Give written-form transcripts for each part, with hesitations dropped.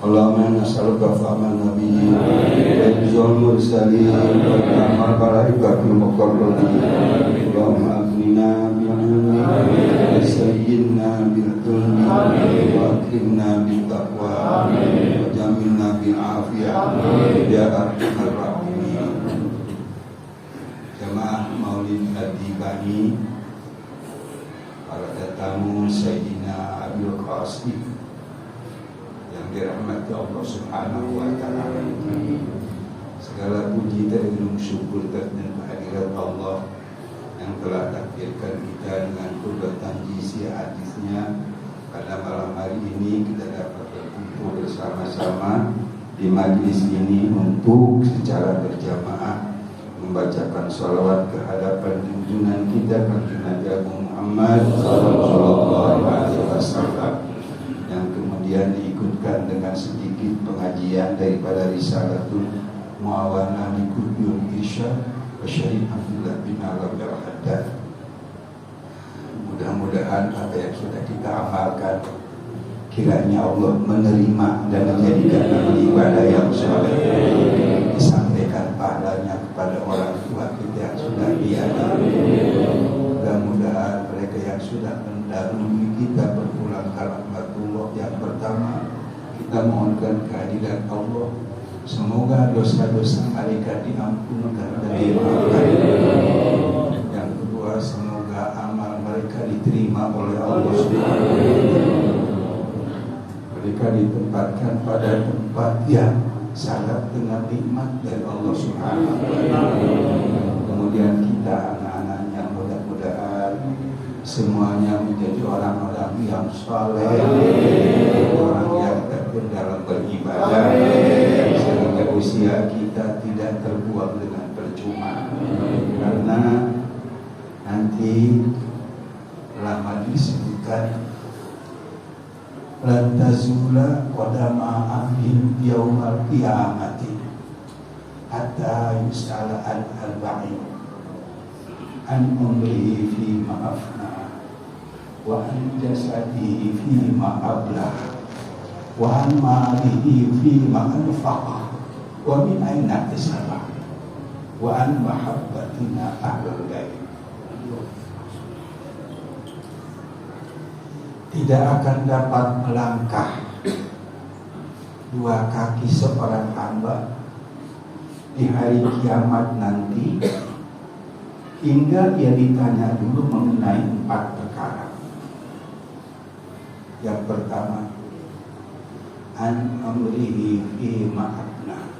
Allahumma nas'aluka fahman nabiyyin wa hifdzal mursalin wa ta'amal malaikatil muqarrabin. Allahumma aghnina bil ilmi wa sayyidna bil ilmi wa akrimna bil taqwa wa jamilna bil afiyah ya arhamar rahimin. Jamaah Maulid Ad-Dibani, para tetamu Sayyidina Abdul Qasim yang dirahmati Allah Subhanahu wa Ta'ala, segala puji dan syukur dan kehadirat Allah yang telah takdirkan kita dengan qudratan jisi hadisnya pada malam hari ini kita dapat berkumpul bersama-sama di majlis ini untuk secara berjamaah membacakan sholawat ke hadapan junjungan kita Kanjeng Nabi Muhammad sallallahu alaihi wasallam, yang kemudian diikutkan dengan sedikit pengajian daripada Risalatul Muawanah li Qutbil Irsyad wa Syarif Abdullah bin Alawi al-Haddad. Mudah-mudahan apa yang sudah kita amalkan kiranya Allah menerima dan menjadikan ibadah yang saleh, disampaikan pahalanya kepada orang tua kita yang sudah tiada. Mudah-mudahan mereka yang sudah mendahului kita berpulang ke rahmatullah. Yang pertama, kita mohonkan kehadiran Allah, semoga dosa-dosa mereka diampunkan dan dimaafkan. Yang kedua, semoga amal mereka diterima oleh Allah Subhanahu wa Ta'ala. Mereka ditempatkan pada tempat yang syarat dengan nikmat dari Allah Subhanahu wa Ta'ala. Kemudian kita anak-anaknya mudah-mudahan semuanya menjadi orang-orang yang saleh, orang yang tekun dalam beribadah, sehingga usia kita tidak terbuang dengan percuma. Karena nanti lama disebutkan lan tazula qadama abdin yaumal qiyamati hatta yus'ala an arba'in an umrihi fi ma'afna wa an jasadihi fi ma'ablah wa an malihi fi ma'anfaqa wa min aina tasaba wa an mahabbatina ahlul ghaib. Tidak akan dapat melangkah dua kaki seorang hamba di hari kiamat nanti hingga ia ditanya dulu mengenai 4 perkara. Yang pertama, an amrihi fi ma'abna.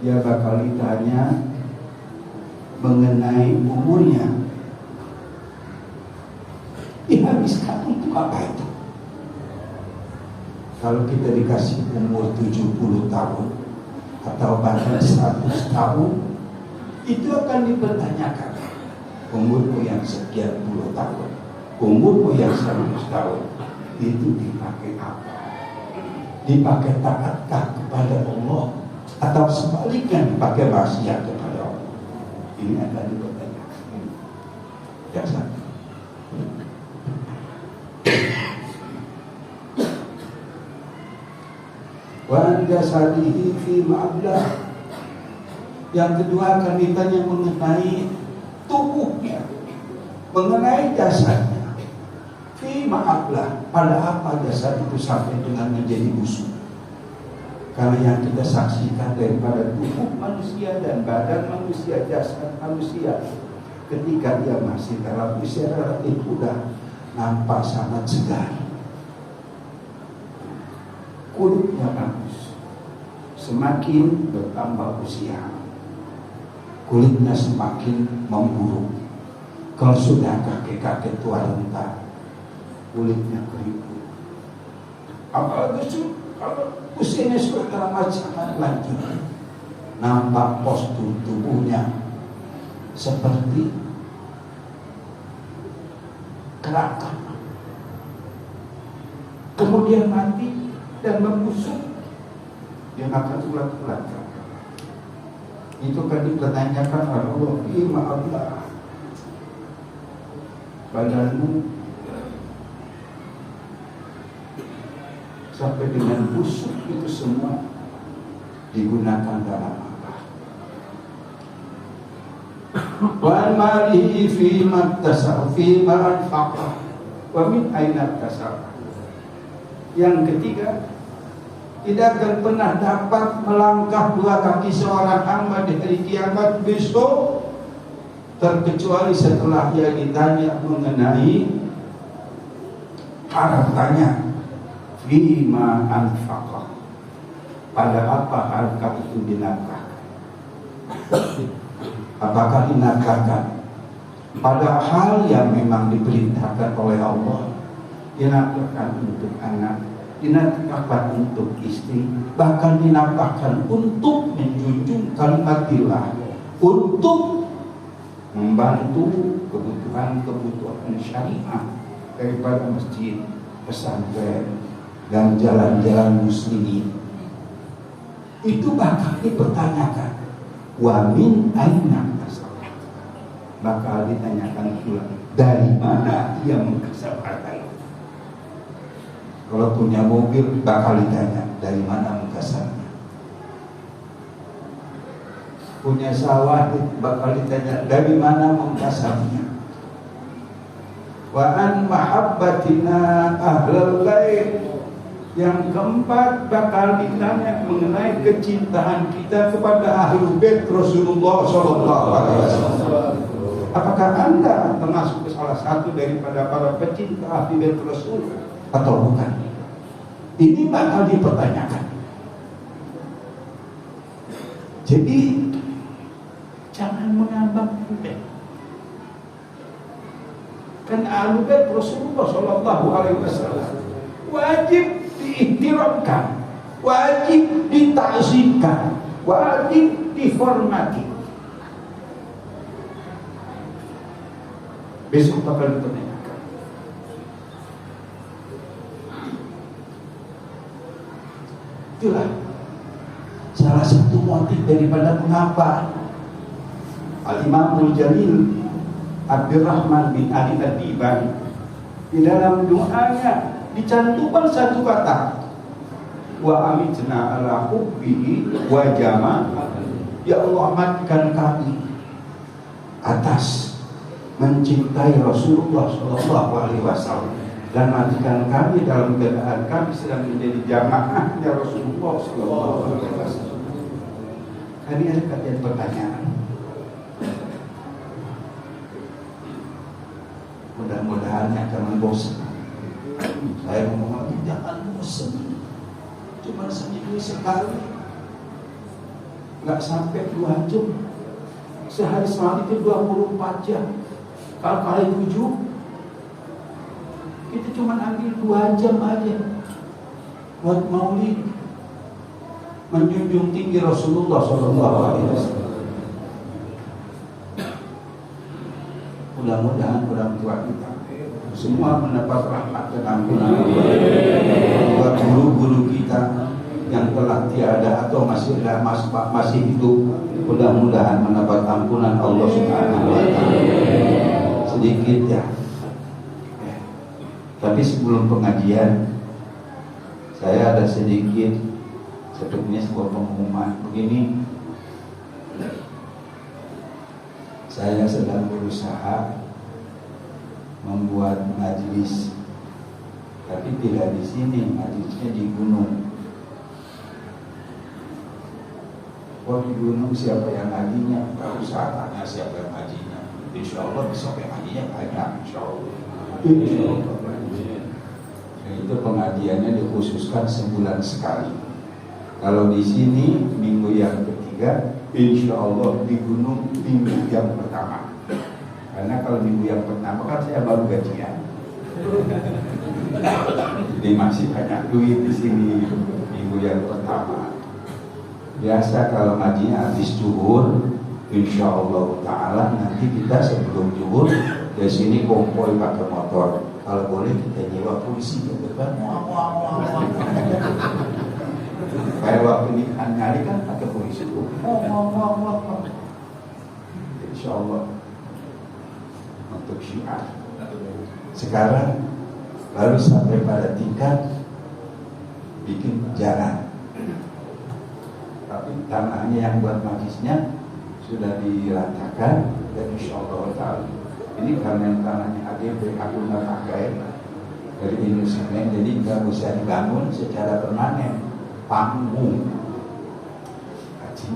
Dia bakal ditanya mengenai umurnya, dihabiskan untuk apa itu? Kalau kita dikasih umur 70 tahun atau bahkan 100 tahun, itu akan dipertanyakan. Umurmu yang sekian puluh tahun, umurmu yang 100 tahun, itu dipakai apa? Dipakai taatkah kepada Allah atau sebaliknya dipakai maksiat kepada Allah? Ini akan dipertanyakan. Yang satu. Wa jasadihi fi ma'ablah. Yang kedua akan ditanya mengenai tubuhnya, mengenai jasadnya. Fi ma'ablah, pada apa jasad itu sampai dengan menjadi busuk? Karena yang kita saksikan daripada tubuh manusia dan badan manusia, jasad manusia, ketika dia masih dalam usia relatif muda, nampak sangat segar, kulitnya bagus. Semakin bertambah usia, kulitnya semakin memburuk. Kalau sudah kakek-kakek tua renta, kulitnya keriput. Apalagi kalau usianya sudah sangat lanjut, nampak postur tubuhnya seperti kerakan, kemudian mati dan membusuk, dia akan ulat-ulat. Itu kan dipertanyakan oleh Allah, "Ima Allah, badanmu sampai dengan busuk, itu semua digunakan dalam apa? Wa malihi fi maktasab fi ma anfaqa wa min aina tasab. Yang ketiga, tidak akan pernah dapat melangkah dua kaki seorang hamba di hari kiamat besok terkecuali setelah dia ditanya mengenai hartanya, fima anfaqa, pada apa harta itu dinafkahkan. Apakah dinafkahkan pada hal yang memang diperintahkan oleh Allah, dinafkahkan untuk anak, dinafkahkan untuk istri, bahkan dinafkahkan untuk menjunjung kalimatillah, untuk membantu kebutuhan syariah daripada masjid, pesantren, dan jalan-jalan muslimin. Itu bakal dipertanyakan. Wa min aina kasab. Bakal ditanyakan pula, dari mana ia mengkasab harta itu. Kalau punya mobil bakal ditanya, dari mana mengkasabnya. Punya sawah bakal ditanya, dari mana mengkasabnya. Wa an mahabbatina ahlal bait. Yang keempat, bakal ditanya mengenai kecintaan kita kepada ahlul bait Rasulullah SAW. Apakah Anda termasuk salah satu daripada para pecinta ahlul bait Rasul atau bukan? Ini bakal dipertanyakan. Jadi jangan mengambang bait. Kan ahlul bait Rasulullah SAW wajib diihtiramkan, wajib ditakzimkan, wajib dihormati. Besok bakal ditanyakan. Itulah salah satu motif daripada mengapa Al-Imamul Jalil Abdurrahman bin Ali Ad-Dibani di dalam doanya dicantumkan satu kata, wa amitna ala hubbihi wa jama'. Ya Allah, matikan kami atas mencintai Rasulullah SAW, dan matikan kami dalam keadaan kami sedang menjadi jamaahnya Rasulullah SAW. Ini ada kalian pertanyaan. Mudah-mudahan jangan bosan. Saya ngomong lagi, jangan bosan. Cuma seminggu sekali, nggak sampai 2 jam. Sehari semalam itu 24 jam. Kalau kali 7, kita cuma ambil 2 jam aja buat maulid, menjunjung tinggi Rasulullah SAW. Mudah-mudahan orang tua kita semua mendapat rahmat dan ampunan buat guru-guru kita yang telah tiada atau masih hidup, mudah-mudahan mendapat ampunan Allah Subhanahu wa taala. Sedikit ya. Tapi sebelum pengajian saya ada sedikit sebetulnya sebuah pengumuman begini. Saya sedang berusaha membuat majelis, tapi tidak di sini, majelisnya di gunung. Oh, di gunung siapa yang ngajinya? Gak usah tanya siapa yang ngajinya. Insya Allah besok yang ngajinya banyak. Insya Allah. Itu pengajiannya dikhususkan sebulan sekali. Kalau di sini minggu yang ketiga, insya Allah di gunung minggu yang pertama. Karena kalau minggu yang pertama kan saya baru gajian, jadi masih banyak duit di sini minggu yang pertama. Biasa kalau ngajinya habis zuhur, insya Allah Taala nanti kita sebelum zuhur dari sini konvoy pakai motor. Kalau boleh kita nyewa polisi ke depan. Kayak waktu nikahan nyari kan pakai polisi. Insya Allah. Untuk syiar. Sekarang baru sampai pada tingkat bikin jalan. Tapi tanahnya yang buat majlisnya sudah diratakan dan insyaallah taala. Ini karena tanahnya AGB aku nggak pakai dari Indonesia, jadi nggak bisa dibangun secara permanen. Panggung. Haji,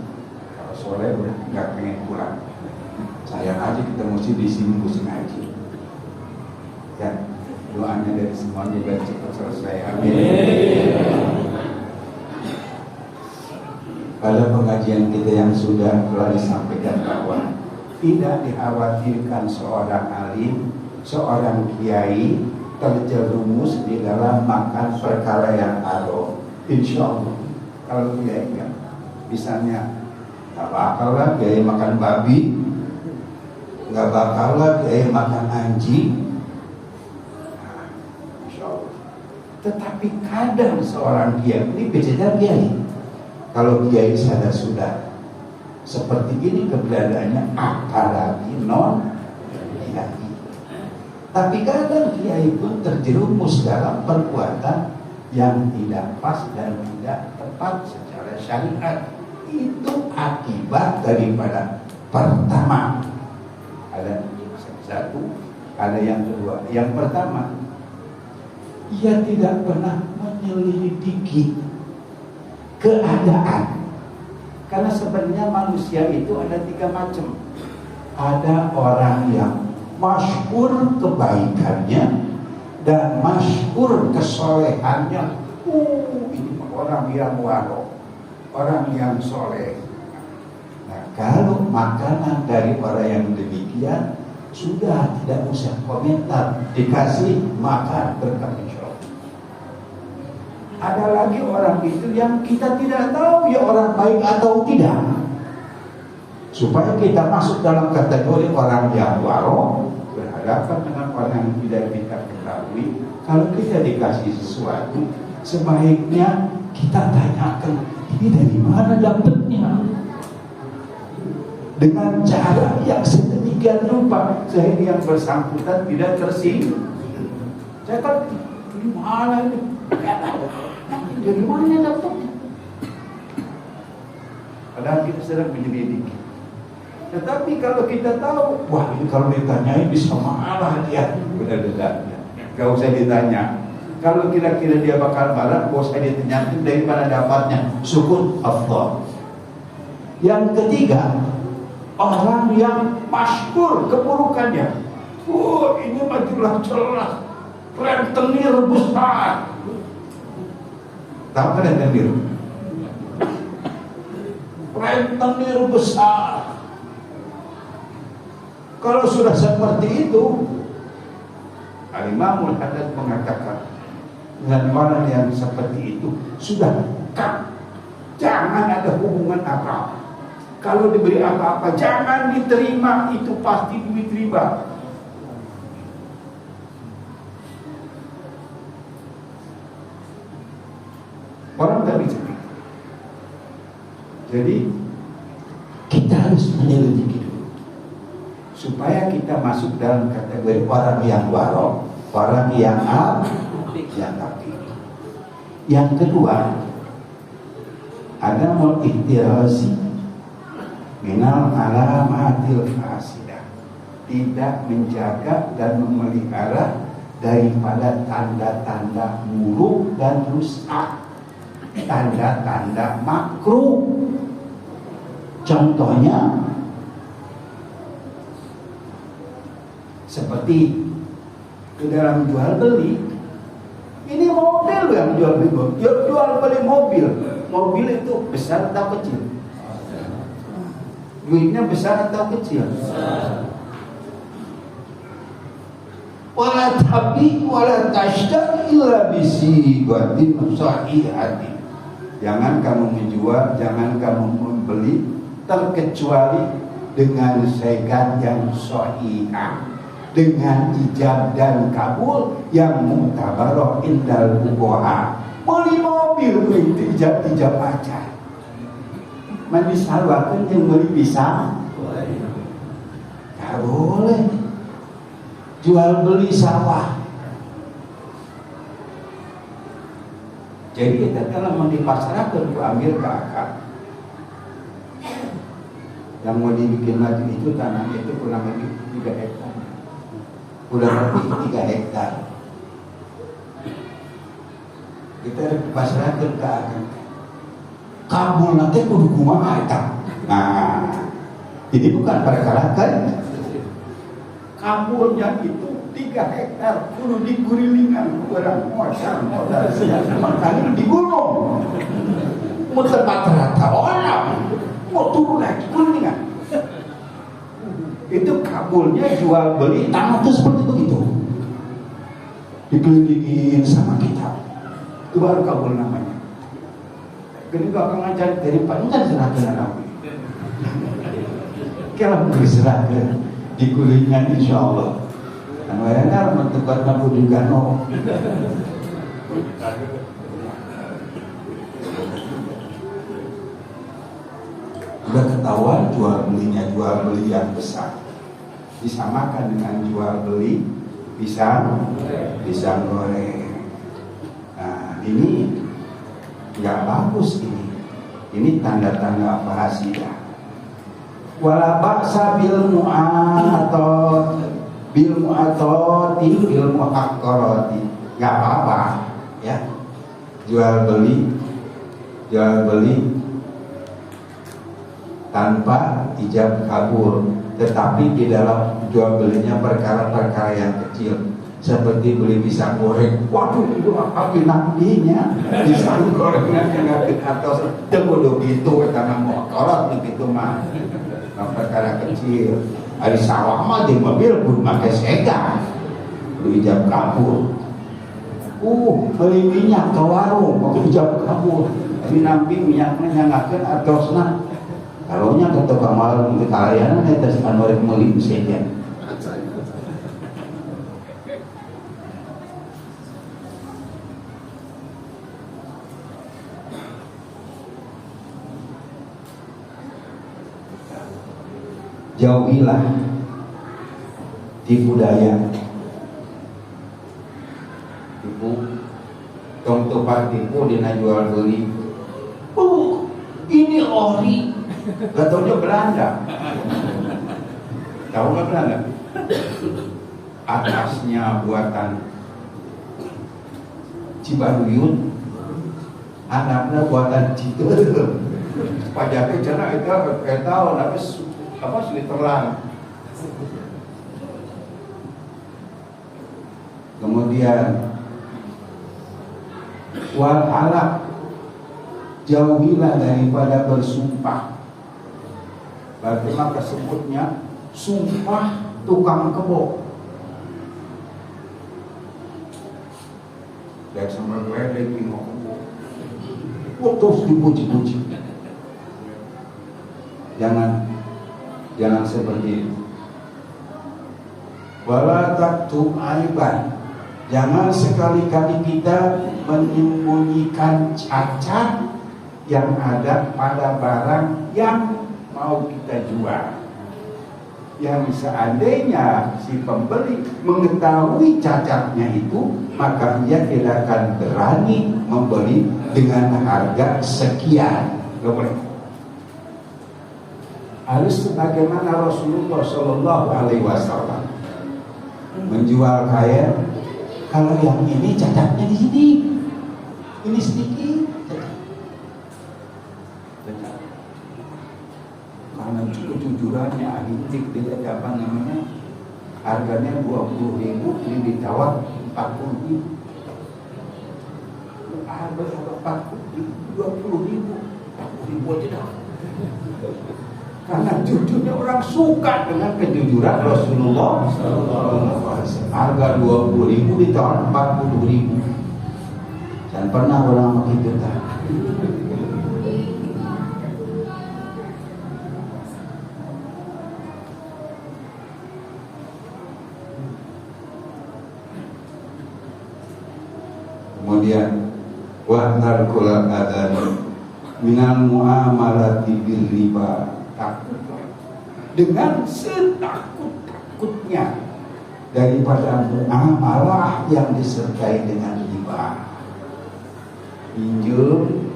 kalau sore udah nggak pengen pulang. Sayang aja kita mesti di sini musim haji. Ya, doanya dari semuanya biar cepat selesai. Amin. Pada pengajian kita yang sudah telah disampaikan bahwa tidak dikhawatirkan seorang alim, seorang kiai terjerumus di dalam makan perkara yang haram. Insya Allah, kalau kiai enggak, misalnya nggak bakal lah kiai makan babi, nggak bakal lah kiai makan anjing. Nah, insya Allah. Tetapi kadang seorang kiai ini bicara kiai. Kalau kiai sadar sudah seperti ini keberadaannya, apalagi non kiai. Tapi kadang kiai pun terjerumus dalam perbuatan yang tidak pas dan tidak tepat secara syariat. Itu akibat daripada pertama, ada satu, ada yang kedua. Yang pertama, ia tidak pernah menyelidiki keadaan. Karena sebenarnya manusia itu ada 3 macam. Ada orang yang masyhur kebaikannya dan masyhur kesolehannya. Ini orang yang waro, orang yang soleh. Nah, kalau makanan dari orang yang demikian, sudah tidak usah komentar, dikasih makan berkat insya Allah. Ada lagi orang itu yang kita tidak tahu ya orang baik atau tidak. Supaya kita masuk dalam kategori orang yang waro, berhadapan dengan orang yang tidak kita ketahui. Kalau kita dikasih sesuatu, sebaiknya kita tanyakan, ini dari mana dapatnya? Dengan cara yang sedemikian rupa sehingga yang bersangkutan tidak tersinggung. Saya kan, ini mana ini? Dari mana dapatnya? Padahal kita sedang menyelidiki. Tetapi kalau kita tahu, wah ini kalau ditanyain bisa marah dia. Benar-benar, gak usah ditanya. Kalau kira-kira dia bakal marah, gak usah ditanyain dari mana dapatnya. Syukur Allah. Yang ketiga, orang yang masyhur keburukannya. Ini mah jelas-jelas rentenir besar. Tahu kan rentenir? Rentenir besar. Kalau sudah seperti itu, Al-Imamul Haddad mengatakan dengan orang yang seperti itu sudah jangan ada hubungan apa. Kalau diberi apa-apa jangan diterima, itu pasti duit riba. Orang tak bisa. Jadi kita harus menyelidiki dulu supaya kita masuk dalam kategori orang yang waro, orang yang api. Yang kedua, ada al-ihtirazi minal alamatil fasidah, tidak menjaga dan memelihara daripada tanda-tanda buruk dan rusak, tanda-tanda makruh. Contohnya seperti di dalam jual beli. Ini mobil yang jual beli mobil. Mobil itu besar atau kecil? Duitnya besar atau kecil? Wala tabi wala tashtari illa bisi batin sahihati. Jangan kamu menjual, jangan kamu membeli terkecuali dengan segat yang sahihah, dengan ijab dan kabul yang mutabaroh indal bukoha. Beli mobil itu ijab aja. Misalkan yang beli pisang, tak boleh. Jual beli sawah, Jadi kita telah dipasrahkan ke ambil ke akad. Yang mau dibikin lagi itu tanah itu kurang lebih 3 hektar. Kurang lebih 3 hektar. Kita dipasrahkan ke akad. Kabul nanti kudu kumaha eta. Nah, ini bukan perkara kan. Kabulnya itu 3 hektar kudu digurilingan orang modal makanya di gunung mau tempat rata orang mau turun lagi guringan itu kabulnya jual beli tanah itu seperti begitu dikelilingin sama kita itu baru kabul namanya gini gak akan ngajar dari panjang serahkan nabi kalau berserahkan digulingan insya Allah kan wayangnya mentukar nabu di Gano. Udah ketahuan jual beli yang besar disamakan dengan jual beli pisang goreng. Nah ini nggak bagus ini tanda-tanda fasidah. Wala ba'sa bil mu'atot bil muhaqqarati, nggak apa-apa ya, jual beli tanpa ijab kabul, tetapi di dalam jual belinya perkara-perkara yang kecil seperti beli pisang goreng, waduh itu apa pinangdinya pisang gorengnya atau teu gitu karena muhaqqarat begitu mah perkara kecil. Hari sawah mah di mobil pun pakai sega beli ijab kabul. Beli minyak ke warung pakai ijab kabul. Tapi nampi minyaknya nyangakeun artosna. Karonya ke tukang warung di kalayanan eta sakan norek meuli sega. Jauhilah tipu daya, tipu dina jual beli. Ini ori, gak taunya Belanda. Tahu nggak Belanda? Atasnya buatan Cibaruyut, anaknya buatan Ciberem. Pajaknya cina itu tahu, tapi apa sulit terang. Kemudian wal halak, jauhilah daripada bersumpah. Berarti maka sebutnya sumpah tukang kebo. Dan sama gue lagi mau kebo, terus dipuji-puji. Jangan seperti itu. Wala taktub aiban, jangan sekali-kali kita menyembunyikan cacat yang ada pada barang yang mau kita jual. Yang seandainya si pembeli mengetahui cacatnya itu, maka ia tidak akan berani membeli dengan harga sekian. Gak boleh. Harus sebagaimana Rasulullah Shallallahu Alaihi Wasallam menjual kain. Kalau yang ini cacatnya di sini, ini sedikit. Karena kejujurannya ahitik tidak apa namanya, harganya 20.000, ini ditawar 40.000. Harga 20.000 aja dah. Karena jujurnya orang suka dengan kejujuran Rasulullah. Harga 20.000 ditawar 40.000. Dan pernah orang begitu tak? Kemudian wa tarkul adhan minal muamalati bil riba, dengan setakut-takutnya daripada muamalah yang disertai dengan riba. pinjam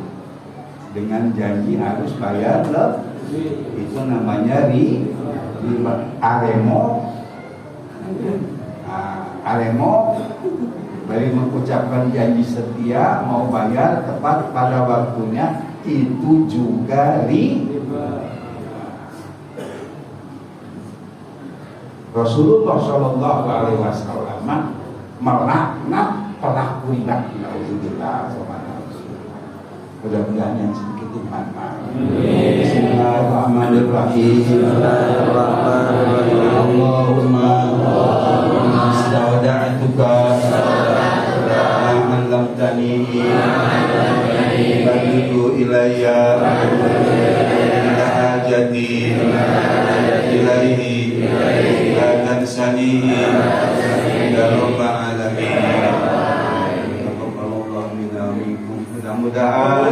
dengan janji harus bayar lebih. Itu namanya riba. Aremo bari mengucapkan janji setia mau bayar tepat pada waktunya, itu juga riba. Rasulullah Shallallahu Alaihi Wasallam melaknat pelaku riba. Alhamdulillah. Mudah-mudahan yang sedikit iman. Bismillahirrahmanirrahim. Allahumma istaudattuka ma 'allamtani fad'u ilayya ila hajati ilaihi la tansanihi ya rabbal alamin. Mudah-mudahan